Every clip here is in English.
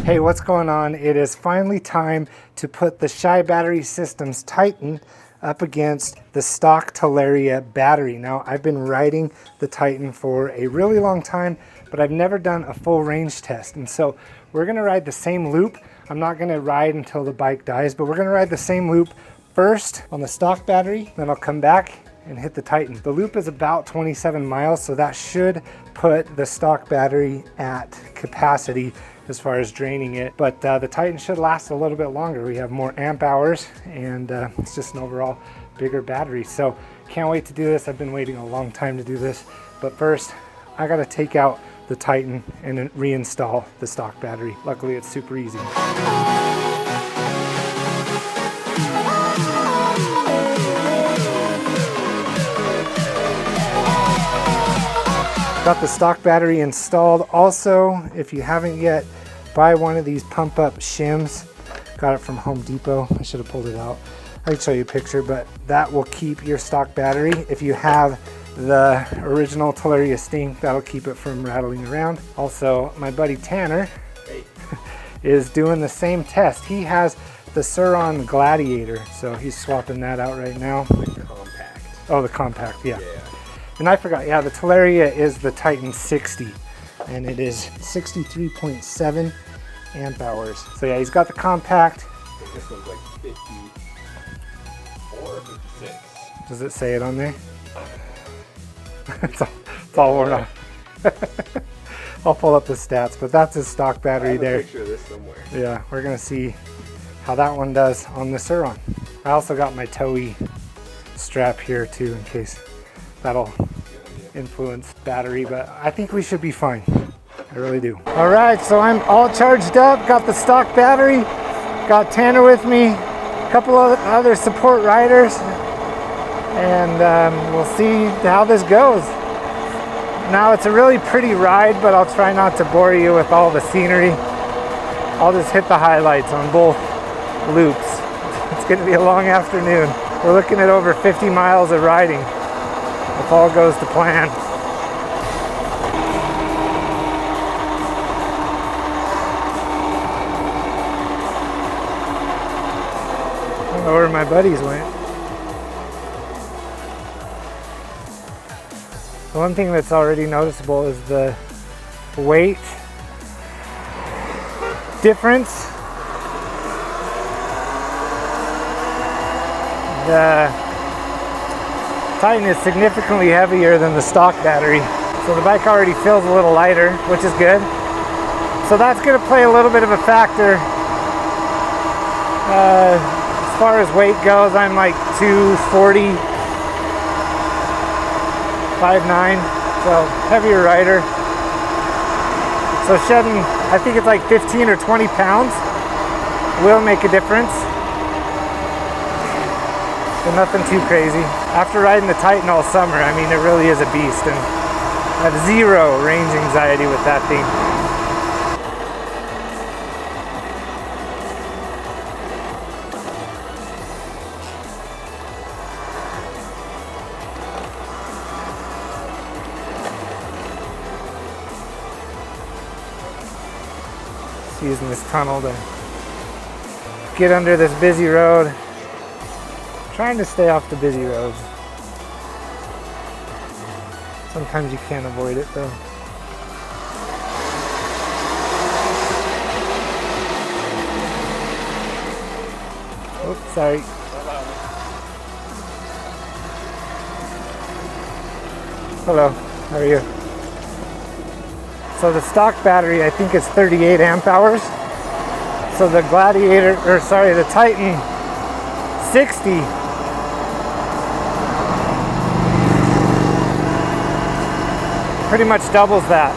Hey, what's going on? It is finally time to put the ChiBatterySystems Titan up against the stock Talaria battery. Now, I've been riding the Titan for a really long time, but I've never done a full range test. And so we're gonna ride the same loop. I'm not gonna ride until the bike dies, but we're gonna ride the same loop first on the stock battery, then I'll come back and hit the Titan. The loop is about 27 miles, so that should put the stock battery at capacity as far as draining it. But the Titan should last a little bit longer. We have more amp hours and it's just an overall bigger battery. So can't wait to do this. I've been waiting a long time to do this. But first, I gotta take out the Titan and then reinstall the stock battery. Luckily, it's super easy. Got the stock battery installed. Also, if you haven't yet, buy one of these pump up shims. Got it from Home Depot. I should have pulled it out. I can show you a picture, but that will keep your stock battery. If you have the original Talaria Sting, that'll keep it from rattling around. Also, my buddy Tanner is doing the same test. He has the Sur-Ron Gladiator, so he's swapping that out right now. The compact. Oh, the compact, yeah. And I forgot, yeah, the Talaria is the Titan 60, and it is 63.7 amp hours. So yeah, he's got the compact. I think this one's like 54 or 56. Does it say it on there? It's all worn off. I'll pull up the stats, but that's his stock battery I have there. a picture of this somewhere. Yeah, we're gonna see how that one does on the Sur-Ron. I also got my towie strap here too, in case that'll influence battery, but I think we should be fine. I really do. All right, so I'm all charged up, got the stock battery, got Tanner with me, a couple of other support riders, and we'll see how this goes. Now, it's a really pretty ride, but I'll try not to bore you with all the scenery. I'll just hit the highlights on both loops. It's gonna be a long afternoon. We're looking at over 50 miles of riding, if all goes to plan. I don't know where my buddies went. The one thing that's already noticeable is the weight difference. The Titan is significantly heavier than the stock battery, so the bike already feels a little lighter, which is good. So that's going to play a little bit of a factor. As far as weight goes, I'm like 240, 5'9", so heavier rider. So shedding, I think it's like 15 or 20 pounds will make a difference. But nothing too crazy. After riding the Titan all summer, I mean, it really is a beast, and I have zero range anxiety with that thing. Just using this tunnel to get under this busy road. Trying to stay off the busy roads. Sometimes you can't avoid it though. Oops, sorry. Hello, how are you? So the stock battery, I think, is 38 amp hours. So the Gladiator, or sorry, the Titan 60 pretty much doubles that.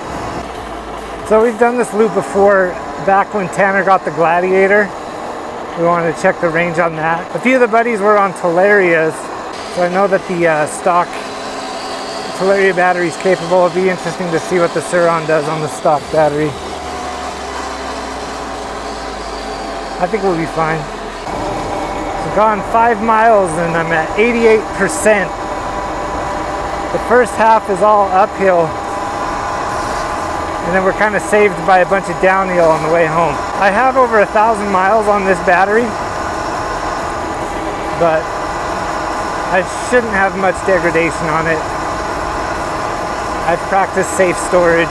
So we've done this loop before, back when Tanner got the Gladiator. We wanted to check the range on that. A few of the buddies were on Talarias, so I know that the stock Talaria battery is capable. It'd be interesting to see what the Sur-Ron does on the stock battery. I think we'll be fine. I've gone 5 miles and I'm at 88%. The first half is all uphill. and then we're kind of saved by a bunch of downhill on the way home. I have over 1,000 miles on this battery, but I shouldn't have much degradation on it. I've practiced safe storage.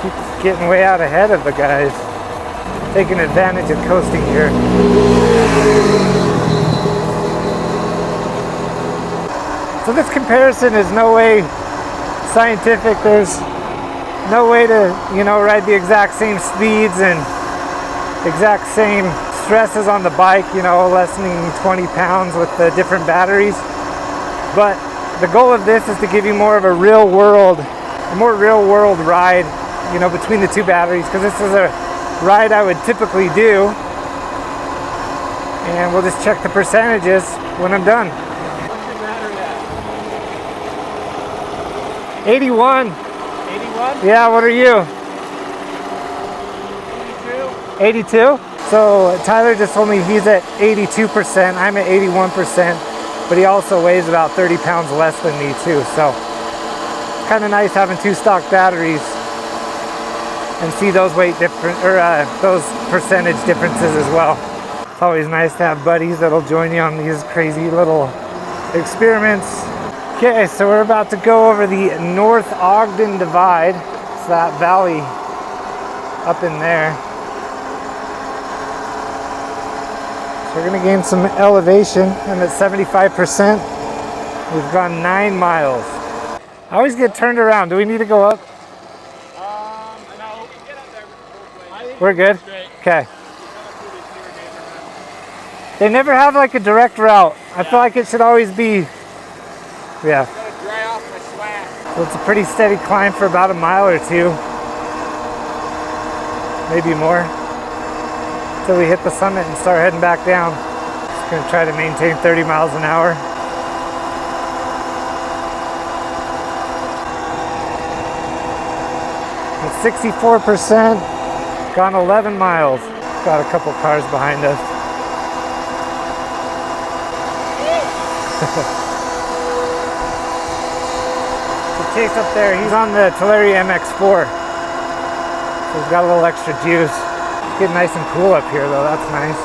Keep getting way out ahead of the guys. Taking advantage of coasting here. So this comparison is no way scientific. There's no way to, you know, ride the exact same speeds and exact same stresses on the bike, you know, lessening 20 pounds with the different batteries. But the goal of this is to give you more of a more real world ride, you know, between the two batteries, because this is a ride I would typically do. And we'll just check the percentages when I'm done. What's your battery at? 81. 81? Yeah, what are you? 82? 82? So Tyler just told me he's at 82%. I'm at 81%, but he also weighs about 30 pounds less than me too. So kind of nice having two stock batteries and see those weight different, or those percentage differences as well. It's always nice to have buddies that'll join you on these crazy little experiments. Okay, so we're about to go over the North Ogden Divide. It's that valley up in there. So we're gonna gain some elevation. I'm at 75%. We've gone 9 miles. I always get turned around. Do we need to go up? No. We're good? Straight. Okay. They never have like a direct route. I feel like it should always be, yeah. Gotta dry off my sweat. So it's a pretty steady climb for about a mile or two. Maybe more. Until we hit the summit and start heading back down. Just gonna try to maintain 30 miles an hour. At 64%, gone 11 miles. Got a couple cars behind us. So Chase up there, he's on the Talaria MX4. So he's got a little extra juice. It's getting nice and cool up here though, that's nice.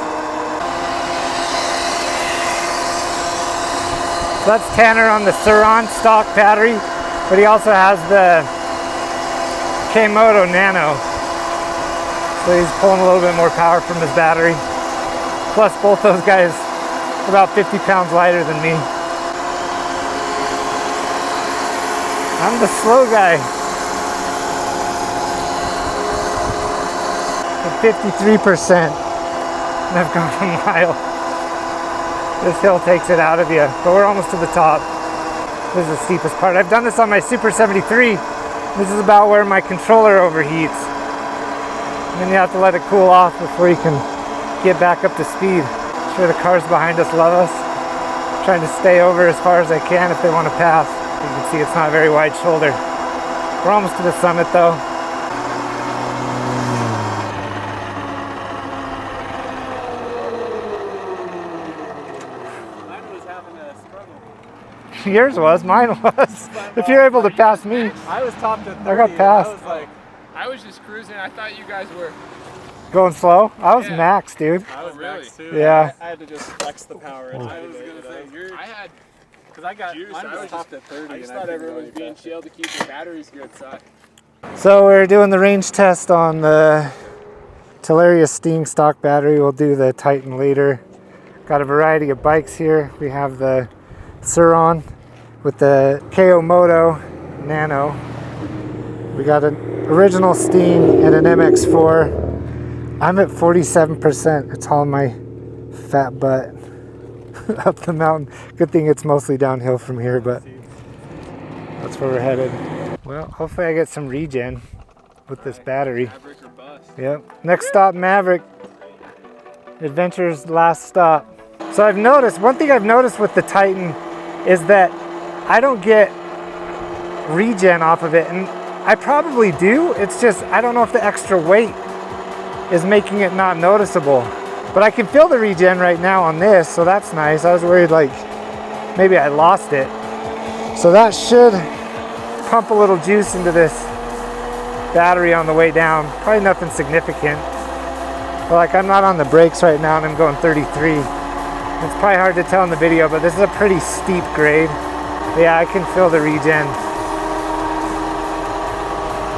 So that's Tanner on the Sur-Ron stock battery, but he also has the Hoto Nano. So he's pulling a little bit more power from his battery. Plus both those guys are about 50 pounds lighter than me. I'm the slow guy. At 53%. And I've gone a mile. This hill takes it out of you, but we're almost to the top. This is the steepest part. I've done this on my Super 73. This is about where my controller overheats. And then you have to let it cool off before you can get back up to speed. I'm sure the cars behind us love us. I'm trying to stay over as far as I can if they want to pass. You can see it's not a very wide shoulder. We're almost to the summit though. Mine was having a struggle. Yours was, mine was. If you're able to pass me. I was topped at 30. I got passed. I was just cruising. I thought you guys were. Going slow? I was Yeah. max, dude. I was really too. Yeah. I had to just flex the power. I was gonna say I had. because I got Juice, mine I was was topped at 30. I just and thought couldn't everyone go was being any faster. chill to keep the batteries good. So So we're doing the range test on the Talaria Sting stock battery. We'll do the Titan later. Got a variety of bikes here. We have the Sur-Ron with the Hoto Nano. We got an original Sting and an MX4. I'm at 47%. It's hauling my fat butt up the mountain. Good thing it's mostly downhill from here, but that's where we're headed. Well, hopefully I get some regen with this battery. Maverick or bust. Yep. Next stop, Maverick. Adventure's last stop. So I've noticed, one thing I've noticed with the Titan is that I don't get regen off of it, and I probably do. It's just, I don't know if the extra weight is making it not noticeable. But I can feel the regen right now on this, so that's nice. I was worried like maybe I lost it. So that should pump a little juice into this battery on the way down. Probably nothing significant. But like, I'm not on the brakes right now and I'm going 33. It's probably hard to tell in the video, but this is a pretty steep grade. But yeah, I can feel the regen.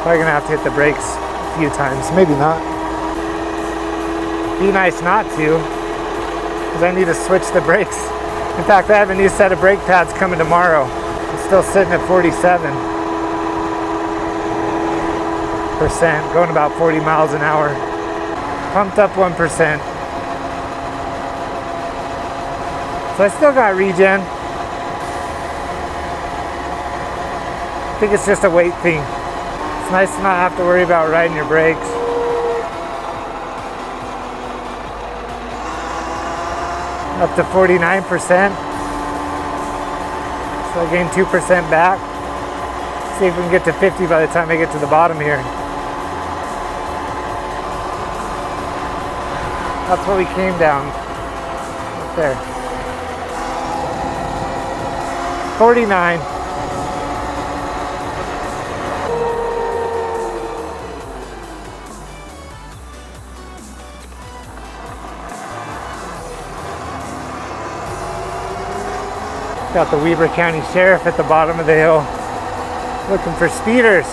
Probably gonna have to hit the brakes a few times, maybe not. Be nice not to, because I need to switch the brakes. In fact, I have a new set of brake pads coming tomorrow. I'm still sitting at 47%, going about 40 miles an hour. Pumped up 1%. So I still got regen. I think it's just a weight thing. It's nice to not have to worry about riding your brakes. Up to 49%. So I gained 2% back. See if we can get to 50 by the time I get to the bottom here. That's what we came down. Right there. 49. Got the Weber County Sheriff at the bottom of the hill looking for speeders.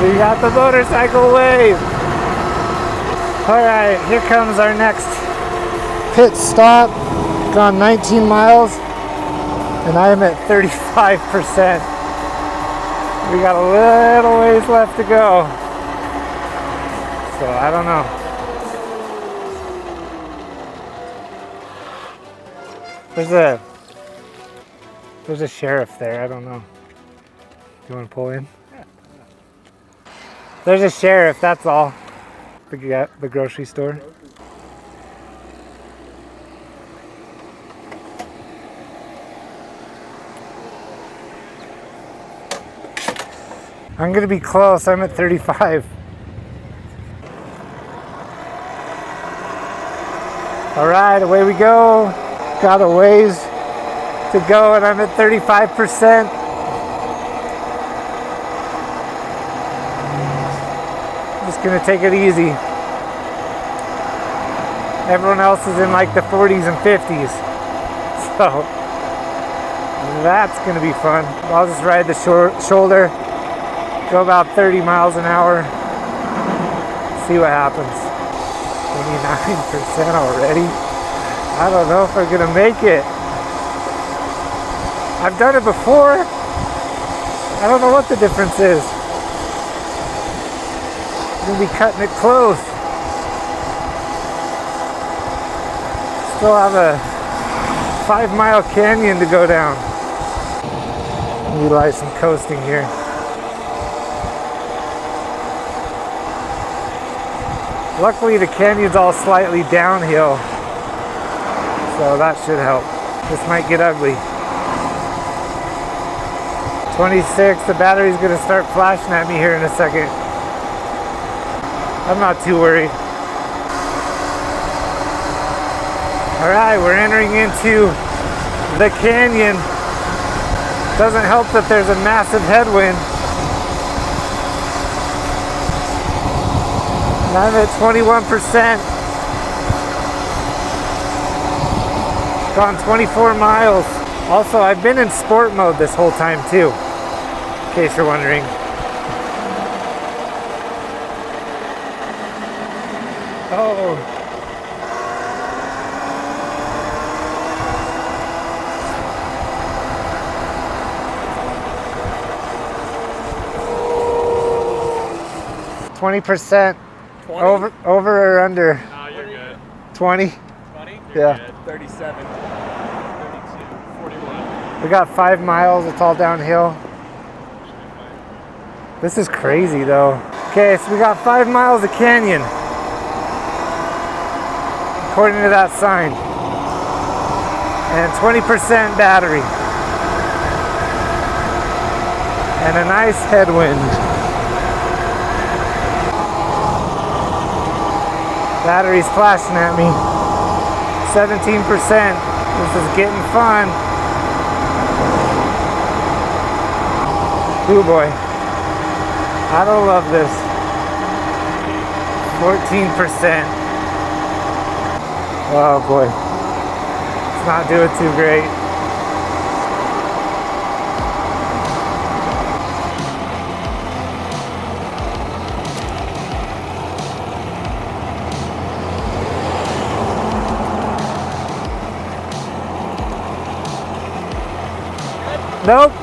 We got the motorcycle wave. Alright, here comes our next pit stop. Gone 19 miles. And I am at 35%. We got a little ways left to go. So I don't know. There's a sheriff there. I don't know. You want to pull in? There's a sheriff, that's all. The grocery store. I'm gonna be close, I'm at 35. All right, away we go. Got a ways to go and I'm at 35%. Just gonna take it easy. Everyone else is in like the 40s and 50s. So that's gonna be fun. I'll just ride the shoulder. Go about 30 miles an hour, see what happens. 29% already. I don't know if I'm gonna make it. I've done it before. I don't know what the difference is. I'm gonna be cutting it close. Still have a 5-mile canyon to go down. Utilize some coasting here. Luckily the canyon's all slightly downhill, so that should help. This might get ugly. 26, the battery's gonna start flashing at me here in a second. I'm not too worried. All right, we're entering into the canyon. Doesn't help that there's a massive headwind. And I'm at 21%. Gone 24 miles. Also, I've been in sport mode this whole time too, in case you're wondering. Oh. %. 20? Over or under? Oh, you're good. 20? 20? Yeah. Good. 37. 32. 41. We got 5 miles, it's all downhill. This is crazy though. Okay, so we got 5 miles of canyon, according to that sign. And 20% battery. And a nice headwind. Battery's flashing at me. 17%. This is getting fun. Oh boy. I don't love this. 14%. Oh boy. It's not doing too great. Nope.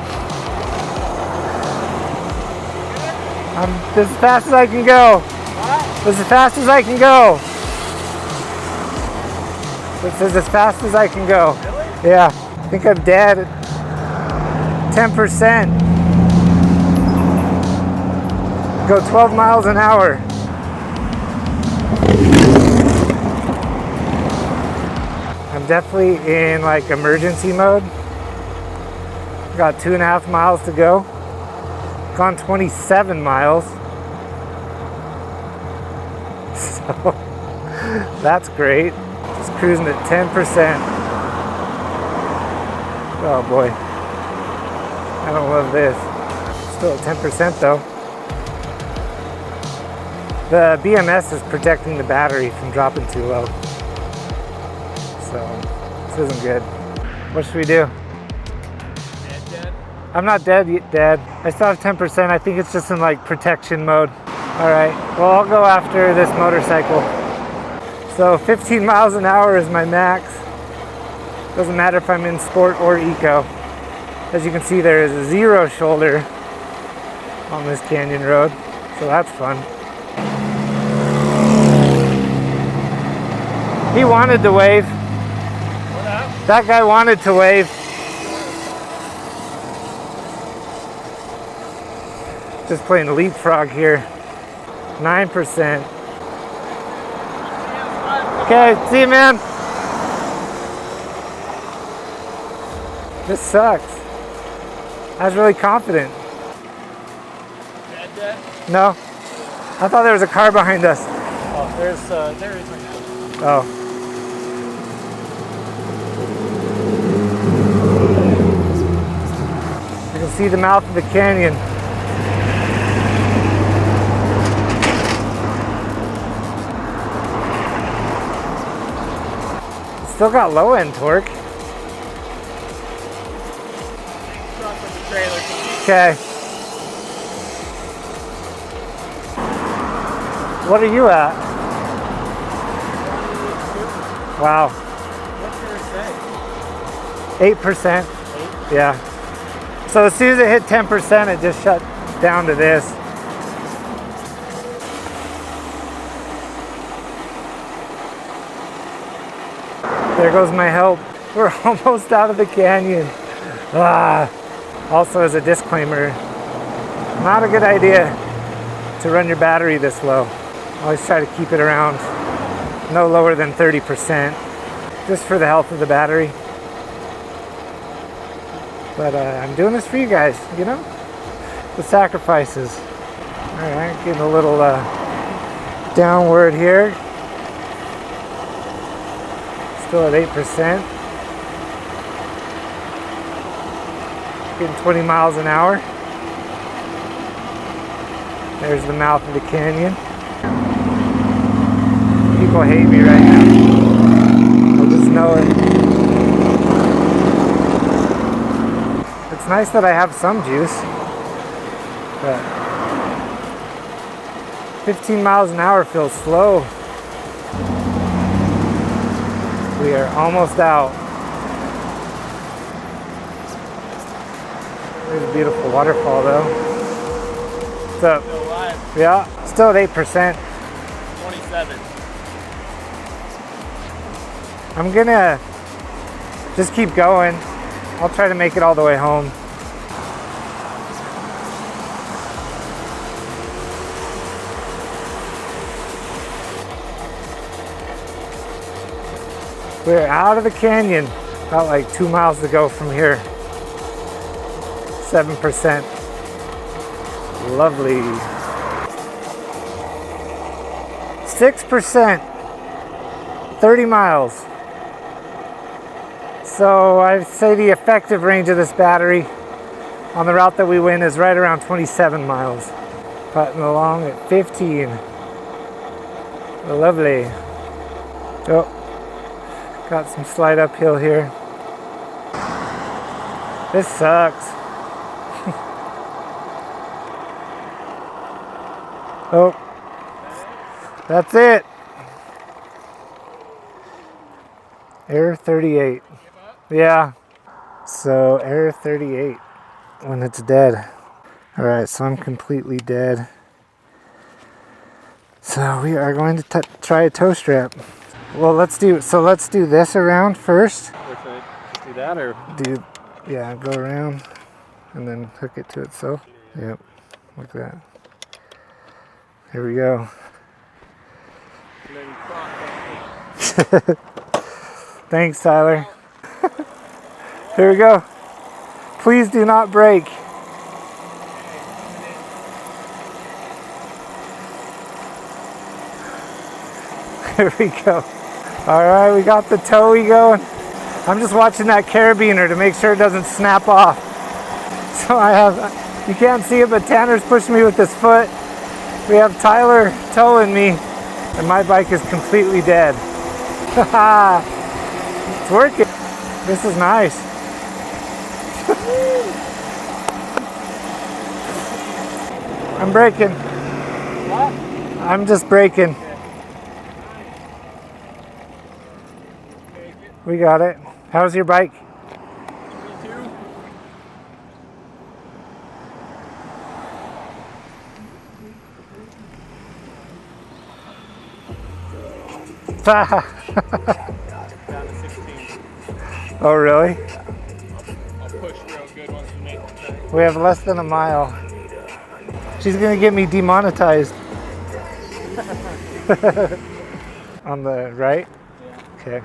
This is as fast as I can go. What? This is as fast as I can go. This is as fast as I can go. Really? Yeah. I think I'm dead at 10%. Go 12 miles an hour. I'm definitely in like emergency mode. Got 2.5 miles to go. Gone 27 miles. So that's great. Just cruising at 10%. Oh boy. I don't love this. Still at 10% though. The BMS is protecting the battery from dropping too low. So this isn't good. What should we do? Dead? I'm not dead yet, Dad. I still have 10%. I think it's just in like protection mode. All right, well, I'll go after this motorcycle. So 15 miles an hour is my max. Doesn't matter if I'm in sport or eco. As you can see, there is a 0 shoulder on this canyon road. So that's fun. He wanted to wave. What up? That guy wanted to wave. Just playing leapfrog here. 9%. Okay, see you, man. This sucks. I was really confident. Dead? No? I thought there was a car behind us. Oh, there is right now. Oh. You can see the mouth of the canyon. Still got low end torque. Truck with the trailer. Okay. What are you at? Wow. What's your say? 8%. 8? Yeah. So as soon as it hit 10%, it just shut down to this. There goes my help. We're almost out of the canyon. Also, as a disclaimer, not a good idea to run your battery this low. Always try to keep it around no lower than 30%, just for the health of the battery. But I'm doing this for you guys, you know? The sacrifices. All right, getting a little downward here. Still at 8%. Getting 20 miles an hour. There's the mouth of the canyon. People hate me right now. I just know it. It's nice that I have some juice, but 15 miles an hour feels slow. We are almost out. There's a beautiful waterfall though. What's up? Still alive. Yeah, still at 8%. 27. I'm gonna just keep going. I'll try to make it all the way home. We're out of the canyon. About like 2 miles to go from here. 7%. Lovely. 6%. 30 miles. So I'd say the effective range of this battery on the route that we went is right around 27 miles. Putting along at 15. Lovely. Oh, got some slight uphill here. This sucks. Oh, that's it. Error 38. Yeah. So error 38 when it's dead. All right, so I'm completely dead. So we are going to try a toe strap. Well, let's do this around first. Which way? Just do that or? Yeah, go around and then hook it to itself. Yep, like that. Here we go. Thanks, Tyler. Here we go. Please do not break. Here we go. All right, we got the toey going. I'm just watching that carabiner to make sure it doesn't snap off. So you can't see it, but Tanner's pushing me with his foot. We have Tyler towing me, and my bike is completely dead. It's working. This is nice. I'm braking. What? I'm just braking. We got it. How's your bike? 22. Down to 16. Oh, really? I'll push real good once we make the turn. We have less than a mile. She's gonna get me demonetized. On the right? Yeah. Okay.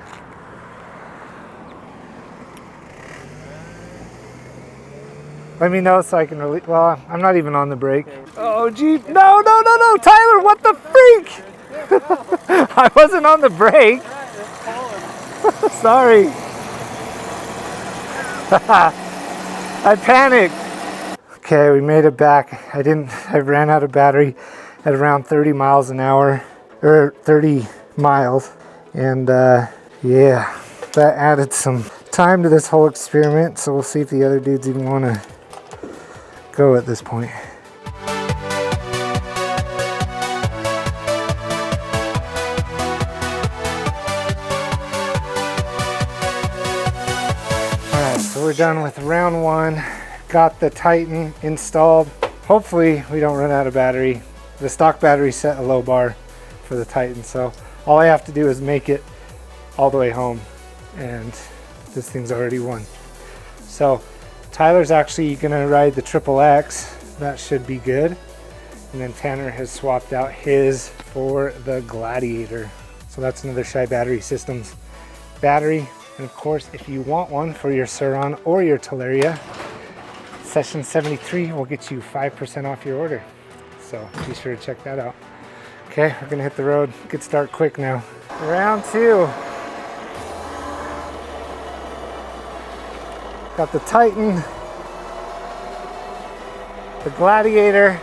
Let me know so I can release. Well, I'm not even on the brake. Oh, gee. No, no, no, no. Tyler, what the freak? I wasn't on the brake. Sorry. I panicked. Okay, we made it back. I ran out of battery at around 30 miles an hour, or 30 miles. And yeah, that added some time to this whole experiment. So we'll see if the other dudes even want to go at this point. Alright, so we're done with round one. Got the Titan installed. Hopefully we don't run out of battery. The stock battery set a low bar for the Titan, so all I have to do is make it all the way home, and this thing's already won. So Tyler's actually gonna ride the XXX. That should be good. And then Tanner has swapped out his for the Gladiator. So that's another ChiBatterySystems battery. And of course, if you want one for your Sur-Ron or your Talaria, SESSIONS73 will get you 5% off your order. So be sure to check that out. Okay, we're gonna hit the road. Get started quick now. Round two. Got the Titan, the Gladiator,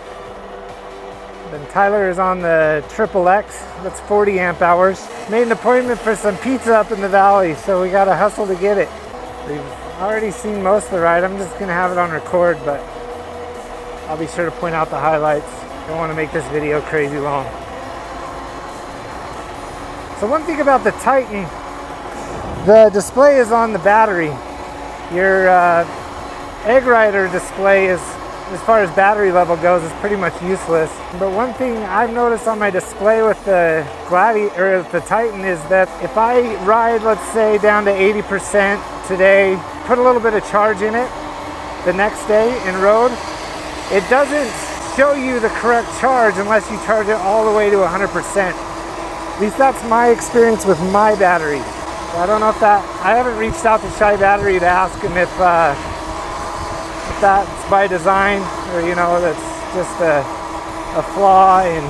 then Tyler is on the XXX, that's 40 amp hours. Made an appointment for some pizza up in the valley, so we gotta hustle to get it. We've already seen most of the ride. I'm just gonna have it on record, but I'll be sure to point out the highlights. Don't wanna make this video crazy long. So one thing about the Titan, the display is on the battery. Your egg rider display is, as far as battery level goes, is pretty much useless. But one thing I've noticed on my display with the Gladiator, or the Titan, is that if I ride, let's say, down to 80% today, put a little bit of charge in it the next day in road, it doesn't show you the correct charge unless you charge it all the way to 100%. At least that's my experience with my battery. So I don't know if I haven't reached out to ChiBattery to ask them if that's by design, or that's just a flaw in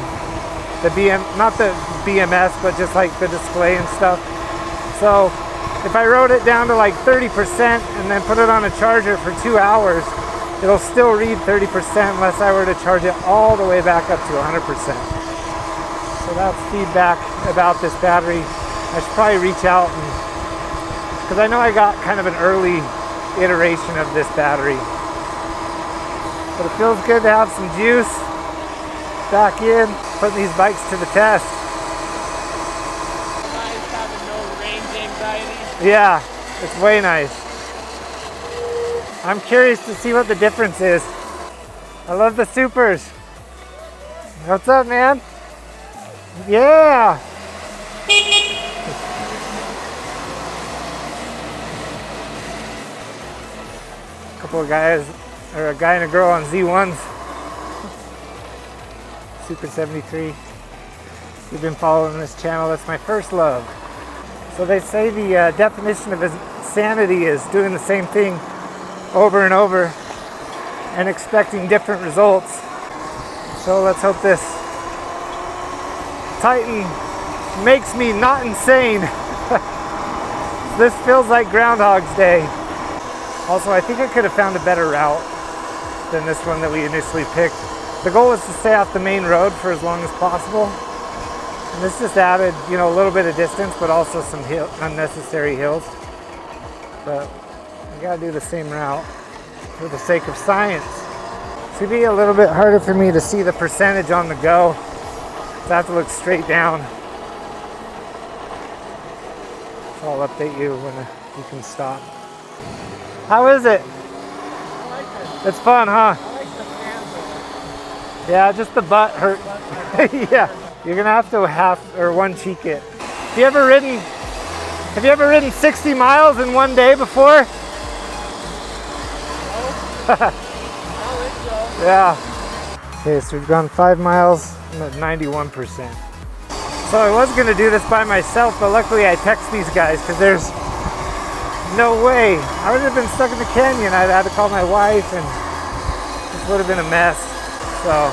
the not the BMS, but just like the display and stuff. So if I wrote it down to like 30% and then put it on a charger for 2 hours, it'll still read 30% unless I were to charge it all the way back up to 100%. So that's feedback about this battery. I should probably reach out, because I know I got kind of an early iteration of this battery. But it feels good to have some juice back in, putting these bikes to the test. Nice having no range anxiety. Yeah, it's way nice. I'm curious to see what the difference is. I love the supers. What's up, man? Yeah. A couple of guys, or a guy and a girl on Z1s. Super 73. You've been following this channel, that's my first love. So they say the definition of insanity is doing the same thing over and over and expecting different results. So let's hope this Titan makes me not insane. This feels like Groundhog's Day. Also, I think I could have found a better route than this one that we initially picked. The goal was to stay off the main road for as long as possible. And this just added, you know, a little bit of distance, but also some unnecessary hills. But I gotta do the same route for the sake of science. It's gonna be a little bit harder for me to see the percentage on the go. So I have to look straight down. So I'll update you when you can stop. How is it? I like it. It's fun, huh? I like the fans. Yeah, just the butt hurt. Yeah, you're gonna have to half or one cheek it. Have you ever ridden 60 miles in one day before? I don't think so. Yeah. Okay, so we've gone 5 miles. I'm at 91%. So I was gonna do this by myself, but luckily I text these guys because there's no way. I would have been stuck in the canyon. I'd had to call my wife and this would have been a mess. So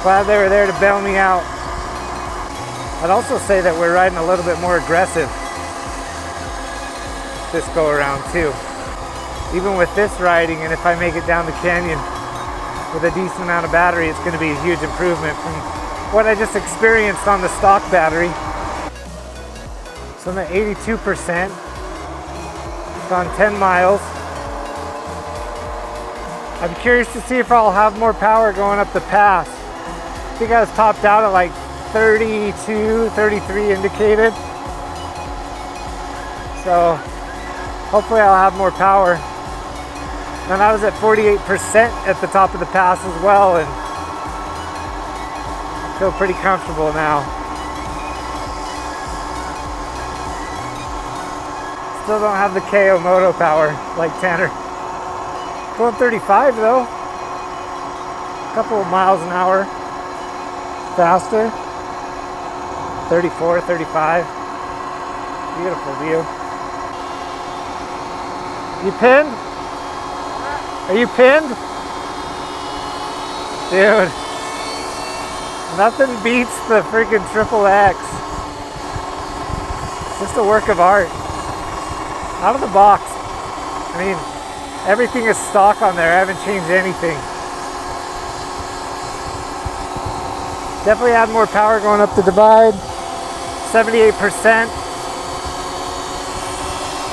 glad they were there to bail me out. I'd also say that we're riding a little bit more aggressive this go around too. Even with this riding, and if I make it down the canyon with a decent amount of battery, it's going to be a huge improvement from what I just experienced on the stock battery. So I'm at 82%. Gone 10 miles. I'm curious to see if I'll have more power going up the pass. I think I was topped out at like 32, 33 indicated. So hopefully I'll have more power. And I was at 48% at the top of the pass as well, and I feel pretty comfortable now. Still don't have the KO Moto power like Tanner. Going 35 though. A couple of miles an hour faster. 34, 35. Beautiful view. You pinned? Are you pinned? Dude. Nothing beats the freaking Triple X. It's just a work of art. Out of the box. I mean, everything is stock on there. I haven't changed anything. Definitely add more power going up the divide. 78%.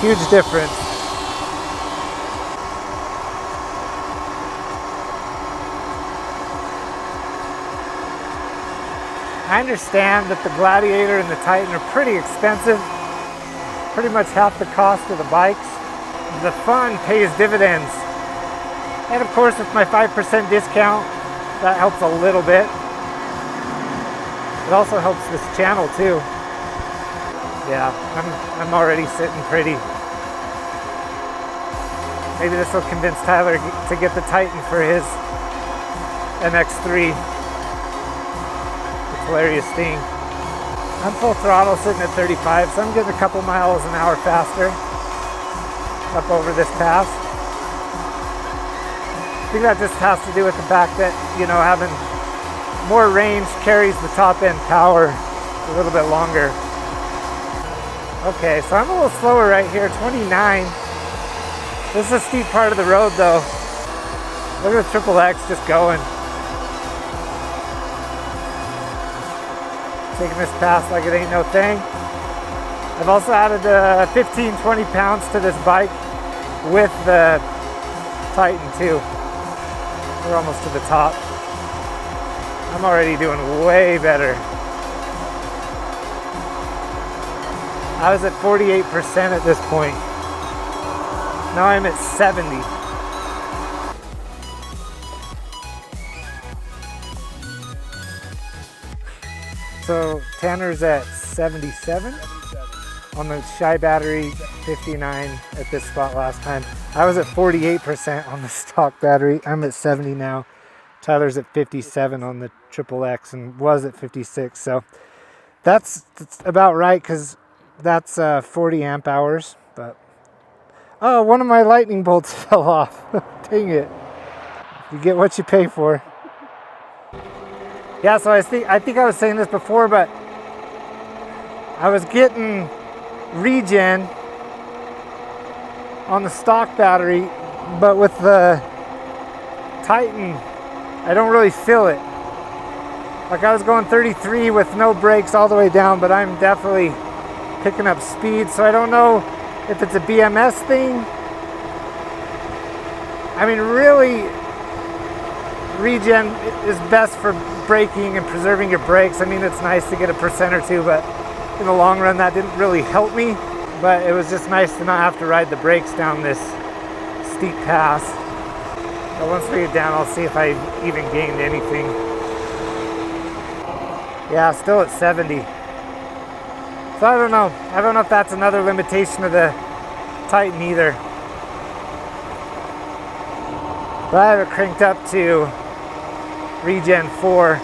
Huge difference. I understand that the Gladiator and the Titan are pretty expensive. Pretty much half the cost of the bikes. The fun pays dividends. And of course with my 5% discount, that helps a little bit. It also helps this channel too. Yeah, I'm already sitting pretty. Maybe this will convince Tyler to get the Titan for his MX3. The Talaria Sting. I'm full throttle sitting at 35, so I'm getting a couple miles an hour faster up over this pass. I think that just has to do with the fact that, you know, having more range carries the top end power a little bit longer. Okay, so I'm a little slower right here, 29. This is a steep part of the road though. Look at the Triple X just going. Taking this pass like it ain't no thing. I've also added 15, 20 pounds to this bike with the Titan too. We're almost to the top. I'm already doing way better. I was at 48% at this point. Now I'm at 70. So Tanner's at 77 on the Battery 59 at this spot last time. I was at 48% on the stock battery. I'm at 70 now. Tyler's at 57 on the Triple X and was at 56. So that's about right because that's 40 amp hours. But oh, one of my lightning bolts fell off. Dang it. You get what you pay for. Yeah, so I think I was saying this before, but I was getting regen on the stock battery, but with the Titan, I don't really feel it. Like I was going 33 with no brakes all the way down, but I'm definitely picking up speed, so I don't know if it's a BMS thing. I mean, really, regen is best for braking and preserving your brakes. I mean, it's nice to get a percent or two, but in the long run, that didn't really help me. But it was just nice to not have to ride the brakes down this steep pass. But once we get down, I'll see if I even gained anything. Yeah, still at 70. So I don't know. I don't know if that's another limitation of the Titan either. But I have it cranked up to Regen 4.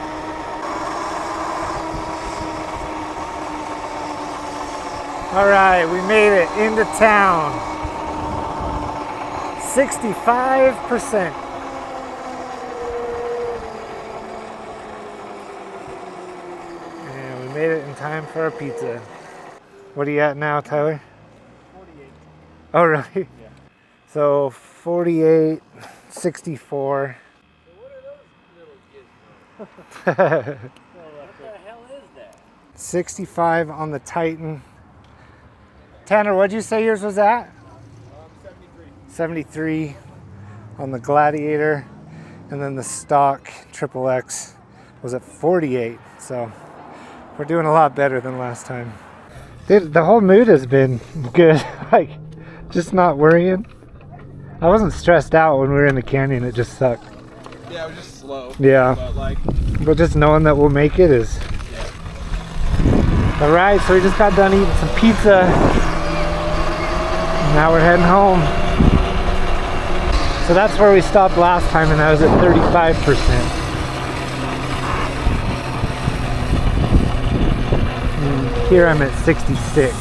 All right, we made it into town. 65%. And we made it in time for our pizza. What are you at now, Tyler? 48. Oh, really? Yeah. So 48, 64. What are those little gizmos? What the hell is that? 65 on the Titan. Tanner, what'd you say yours was at? 73. 73 on the Gladiator. And then the stock Triple X was at 48. So we're doing a lot better than last time. Dude, the whole mood has been good. Like, just not worrying. I wasn't stressed out when we were in the canyon. It just sucked. Yeah, it was just slow. Yeah. But just knowing that we'll make it is... Yeah. All right, so we just got done eating some pizza. Now we're heading home. So that's where we stopped last time, and I was at 35%. And here I'm at 66.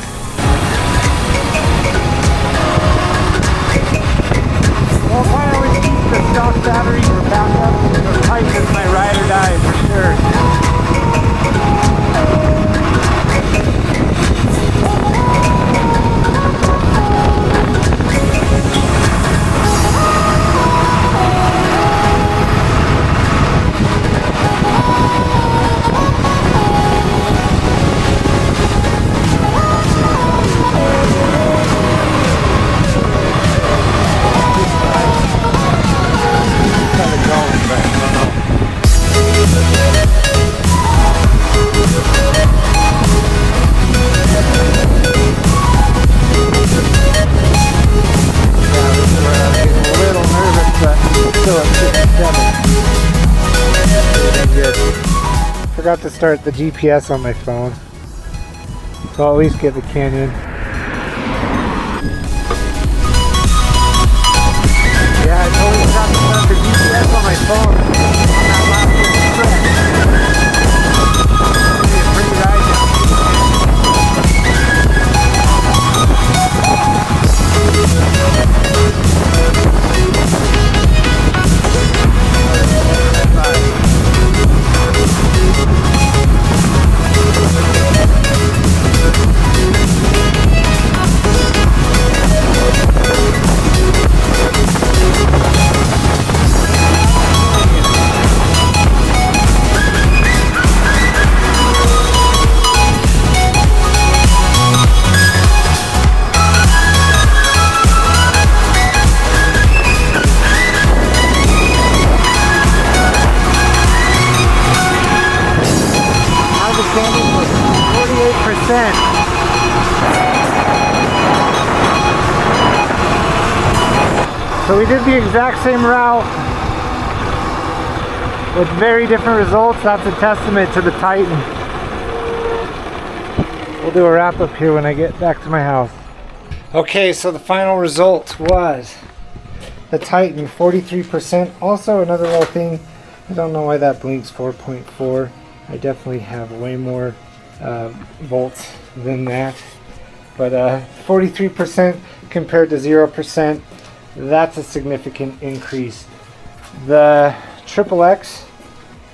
Well, why don't we keep the stock battery for backup? The Titan is my ride or die for sure. Forgot to start the GPS on my phone, so I'll at least get the canyon. Yeah, I totally forgot to start the GPS on my phone on that last little stretch. It's gonna be a pretty ride now. So we did the exact same route with very different results. That's a testament to the Titan. We'll do a wrap up here when I get back to my house. Okay, so the final result was the Titan 43%. Also another little thing, I don't know why that blinks 4.4. I definitely have way more volts than that. But 43% compared to 0%, that's a significant increase. The XXX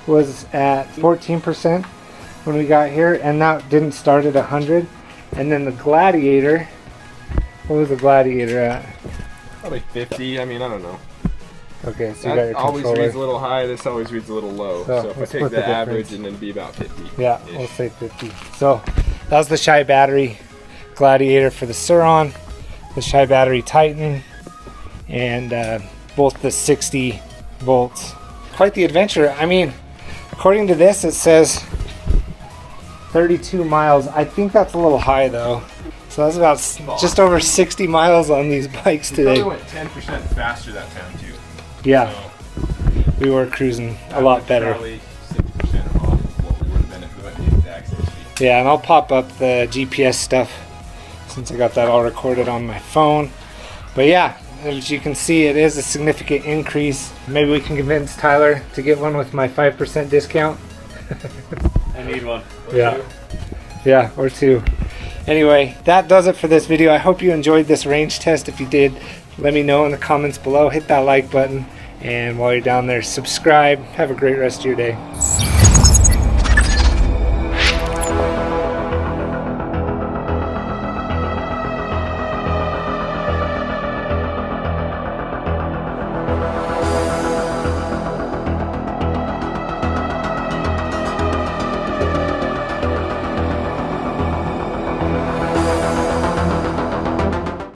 was at 14% when we got here, and that didn't start at 100. And then the Gladiator, what was the Gladiator at? Probably 50. I mean, I don't know. Okay, so you got your That always controller. reads a little high. This always reads a little low. So So if I let's take split the the average difference. and then be about 50. Yeah, we'll say 50. So that was the ChiBattery Gladiator for the Sur-Ron, the ChiBattery Titan, and both the 60 volts. Quite the adventure. I mean, according to this, it says 32 miles. I think that's a little high though. So that's about just over 60 miles on these bikes We today. probably went 10% faster that time too. Yeah, So we were cruising a that lot was better. Probably 6% off what we would have been if we went the exact same speed. Yeah, and I'll pop up the GPS stuff since I got that all recorded on my phone. But yeah, as you can see, it is a significant increase. Maybe we can convince Tyler to get one with my 5% discount. I need one. Yeah. Yeah, or two. Anyway, that does it for this video. I hope you enjoyed this range test. If you did, let me know in the comments below. Hit that like button. And while you're down there, subscribe. Have a great rest of your day.